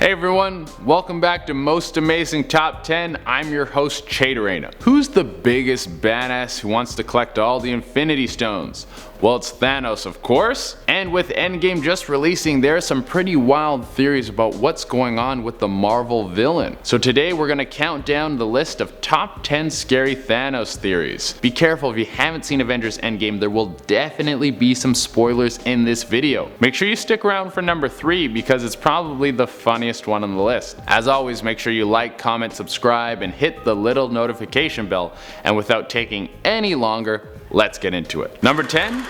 Hey everyone, welcome back to Most Amazing Top 10. I'm your host Chaderena. Who's the biggest badass who wants to collect all the Infinity Stones? Well, it's Thanos, of course. And with Endgame just releasing, there are some pretty wild theories about what's going on with the Marvel villain. So today we're gonna count down the list of top 10 scary Thanos theories. Be careful, if you haven't seen Avengers Endgame, there will definitely be some spoilers in this video. Make sure you stick around for number 3 because it's probably the funniest one on the list. As always, make sure you like, comment, subscribe, and hit the little notification bell. And without taking any longer, let's get into it. Number 10.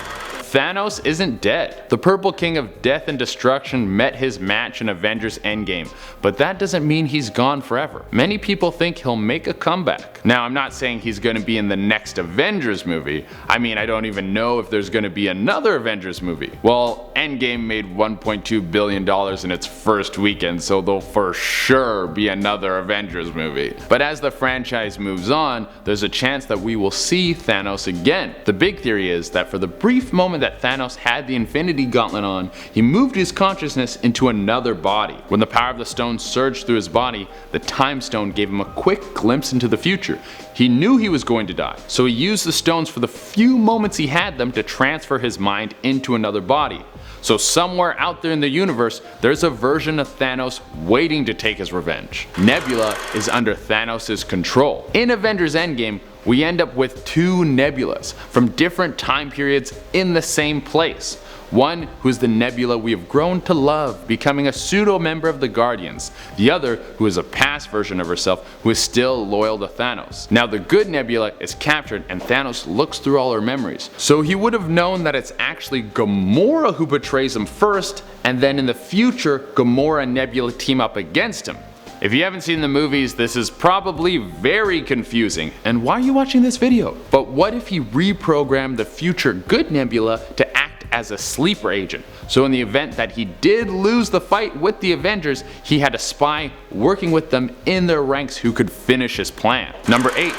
Thanos isn't dead. The Purple King of Death and Destruction met his match in Avengers Endgame, but that doesn't mean he's gone forever. Many people think he'll make a comeback. Now, I'm not saying he's gonna be in the next Avengers movie. I don't even know if there's gonna be another Avengers movie. Well, Endgame made $1.2 billion in its first weekend, so there'll for sure be another Avengers movie. But as the franchise moves on, there's a chance that we will see Thanos again. The big theory is that for the brief moment that Thanos had the Infinity Gauntlet on, he moved his consciousness into another body. When the power of the stone surged through his body, the Time Stone gave him a quick glimpse into the future. He knew he was going to die, so he used the stones for the few moments he had them to transfer his mind into another body. So somewhere out there in the universe, there's a version of Thanos waiting to take his revenge. Nebula is under Thanos' control. In Avengers Endgame, we end up with two Nebulas from different time periods in the same place. One who is the Nebula we have grown to love, becoming a pseudo member of the Guardians. The other who is a past version of herself who is still loyal to Thanos. Now the good Nebula is captured and Thanos looks through all her memories. So he would have known that it's actually Gamora who betrays him first, and then in the future Gamora and Nebula team up against him. If you haven't seen the movies, this is probably very confusing. And why are you watching this video? But what if he reprogrammed the future good Nebula to act as a sleeper agent? So in the event that he did lose the fight with the Avengers, he had a spy working with them in their ranks who could finish his plan. Number 8.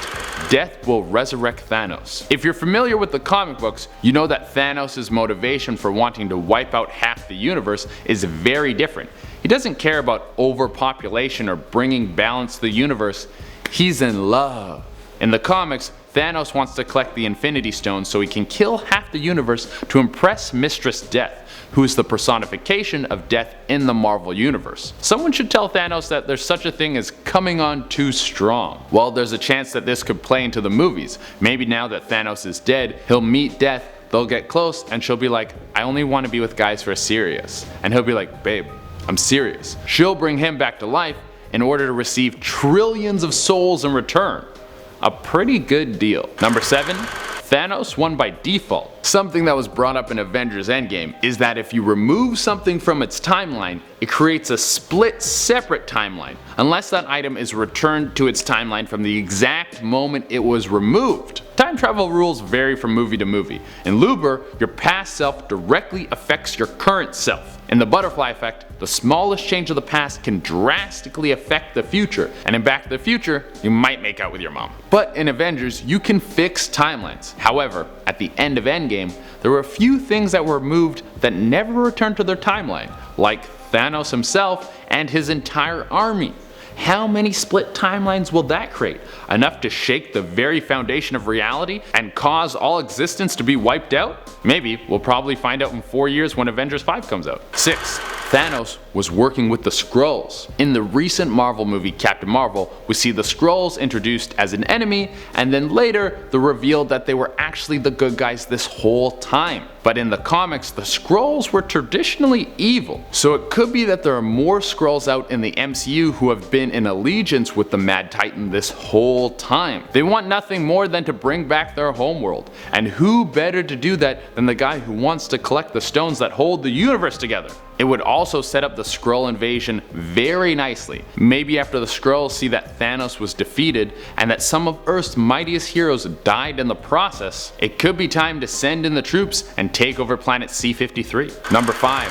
Death will resurrect Thanos. If you're familiar with the comic books, you know that Thanos' motivation for wanting to wipe out half the universe is very different. He doesn't care about overpopulation or bringing balance to the universe, he's in love. In the comics, Thanos wants to collect the Infinity Stones so he can kill half the universe to impress Mistress Death, who is the personification of death in the Marvel Universe. Someone should tell Thanos that there's such a thing as coming on too strong. Well, there's a chance that this could play into the movies. Maybe now that Thanos is dead, he'll meet Death, they'll get close, and she'll be like, I only want to be with guys who are serious. And he'll be like, babe, I'm serious. She'll bring him back to life in order to receive trillions of souls in return. A pretty good deal. Number 7. Thanos won by default. Something that was brought up in Avengers Endgame is that if you remove something from its timeline, it creates a split separate timeline, unless that item is returned to its timeline from the exact moment it was removed. Time travel rules vary from movie to movie. In Looper, your past self directly affects your current self. In the butterfly effect, the smallest change of the past can drastically affect the future, and in Back to the Future, you might make out with your mom. But in Avengers, you can fix timelines. However, at the end of Endgame, there were a few things that were removed that never returned to their timeline, like Thanos himself and his entire army. How many split timelines will that create? Enough to shake the very foundation of reality and cause all existence to be wiped out? Maybe. We'll probably find out in 4 years when Avengers 5 comes out. 6. Thanos was working with the Skrulls. In the recent Marvel movie Captain Marvel, we see the Skrulls introduced as an enemy, and then later the reveal that they were actually the good guys this whole time. But in the comics, the Skrulls were traditionally evil. So it could be that there are more Skrulls out in the MCU who have been in allegiance with the Mad Titan this whole time. They want nothing more than to bring back their homeworld. And who better to do that than the guy who wants to collect the stones that hold the universe together? It would also set up the Skrull invasion very nicely. Maybe after the Skrulls see that Thanos was defeated and that some of Earth's mightiest heroes died in the process, it could be time to send in the troops and take over planet C-53. Number 5.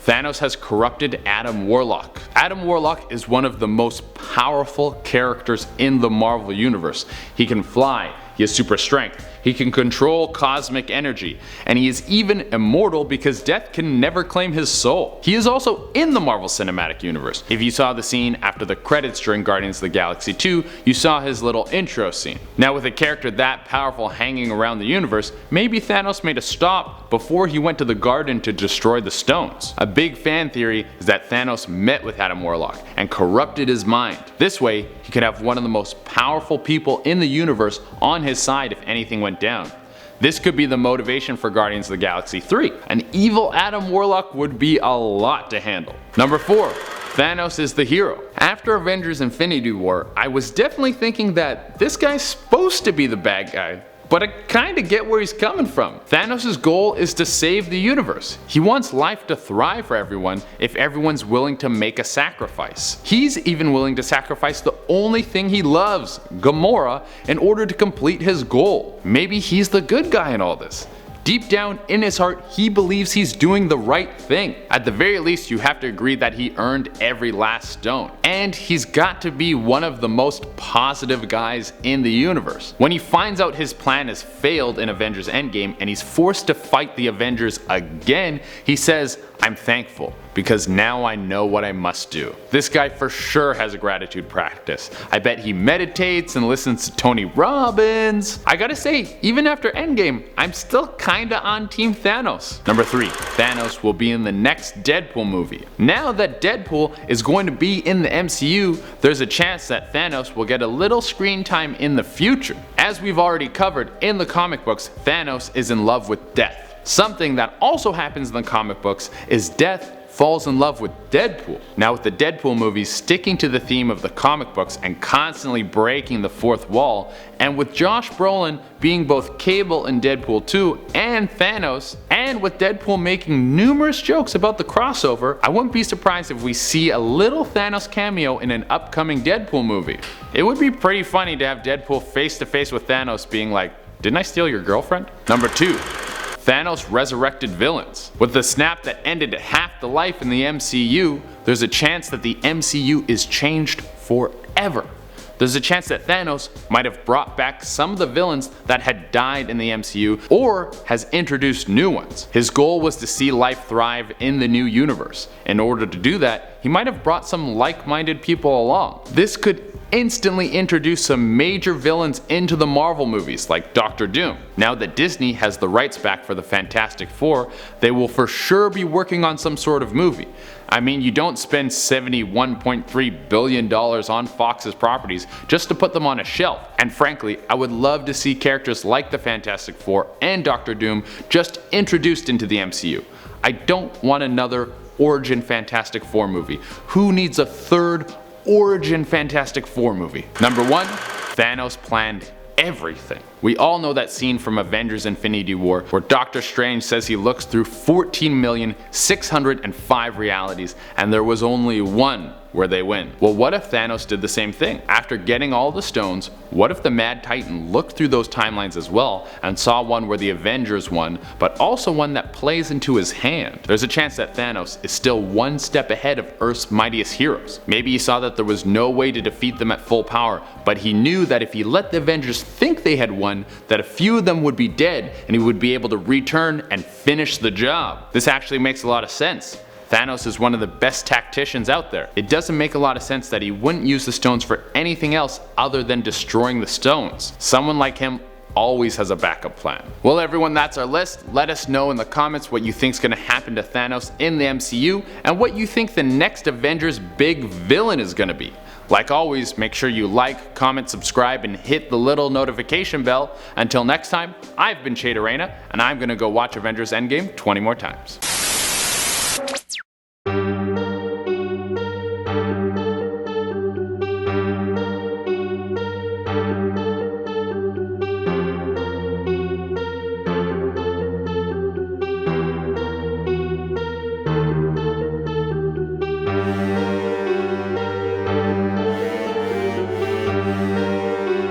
Thanos has corrupted Adam Warlock. Adam Warlock is one of the most powerful characters in the Marvel Universe. He can fly, he has super strength, He can control cosmic energy, and he is even immortal because death can never claim his soul. He is also in the Marvel Cinematic Universe. If you saw the scene after the credits during Guardians of the Galaxy 2, you saw his little intro scene. Now with a character that powerful hanging around the universe, maybe Thanos made a stop before he went to the garden to destroy the stones. A big fan theory is that Thanos met with Adam Warlock and corrupted his mind. This way, he could have one of the most powerful people in the universe on his side if anything went down. This could be the motivation for Guardians of the Galaxy 3. An evil Adam Warlock would be a lot to handle. Number 4. Thanos is the hero. After Avengers Infinity War, I was definitely thinking that this guy's supposed to be the bad guy, but I kinda get where he's coming from. Thanos' goal is to save the universe. He wants life to thrive for everyone if everyone's willing to make a sacrifice. He's even willing to sacrifice the only thing he loves, Gamora, in order to complete his goal. Maybe he's the good guy in all this. Deep down in his heart, he believes he's doing the right thing. At the very least, you have to agree that he earned every last stone. And he's got to be one of the most positive guys in the universe. When he finds out his plan has failed in Avengers Endgame and he's forced to fight the Avengers again, he says, "I'm thankful, because now I know what I must do." This guy for sure has a gratitude practice. I bet he meditates and listens to Tony Robbins. I gotta say, even after Endgame, I'm still kinda on Team Thanos. Number 3. Thanos will be in the next Deadpool movie. Now that Deadpool is going to be in the MCU, there's a chance that Thanos will get a little screen time in the future. As we've already covered in the comic books, Thanos is in love with death. Something that also happens in the comic books is death falls in love with Deadpool. Now with the Deadpool movies sticking to the theme of the comic books and constantly breaking the fourth wall, and with Josh Brolin being both Cable in Deadpool 2 and Thanos, and with Deadpool making numerous jokes about the crossover, I wouldn't be surprised if we see a little Thanos cameo in an upcoming Deadpool movie. It would be pretty funny to have Deadpool face to face with Thanos being like, "Didn't I steal your girlfriend?" Number 2. Thanos resurrected villains. With the snap that ended half the life in the MCU, there's a chance that the MCU is changed forever. There's a chance that Thanos might have brought back some of the villains that had died in the MCU, or has introduced new ones. His goal was to see life thrive in the new universe. In order to do that, he might have brought some like-minded people along. This could instantly introduce some major villains into the Marvel movies like Doctor Doom. Now that Disney has the rights back for the Fantastic Four, they will for sure be working on some sort of movie. I mean, you don't spend $71.3 billion on Fox's properties just to put them on a shelf. And frankly, I would love to see characters like the Fantastic Four and Doctor Doom just introduced into the MCU. I don't want another Origin Fantastic Four movie. Who needs a third Origin Fantastic Four movie? Number 1. Thanos planned everything. We all know that scene from Avengers Infinity War where Doctor Strange says he looks through 14,605 realities and there was only one where they win. Well, what if Thanos did the same thing? After getting all the stones, what if the Mad Titan looked through those timelines as well and saw one where the Avengers won, but also one that plays into his hand? There's a chance that Thanos is still one step ahead of Earth's mightiest heroes. Maybe he saw that there was no way to defeat them at full power, but he knew that if he let the Avengers think they had won, that a few of them would be dead and he would be able to return and finish the job. This actually makes a lot of sense. Thanos is one of the best tacticians out there. It doesn't make a lot of sense that he wouldn't use the stones for anything else other than destroying the stones. Someone like him always has a backup plan. Well everyone, that's our list. Let us know in the comments what you think is going to happen to Thanos in the MCU and what you think the next Avengers big villain is going to be. Like always, make sure you like, comment, subscribe, and hit the little notification bell. Until next time, I've been Chaderena, and I'm going to go watch Avengers Endgame 20 more times.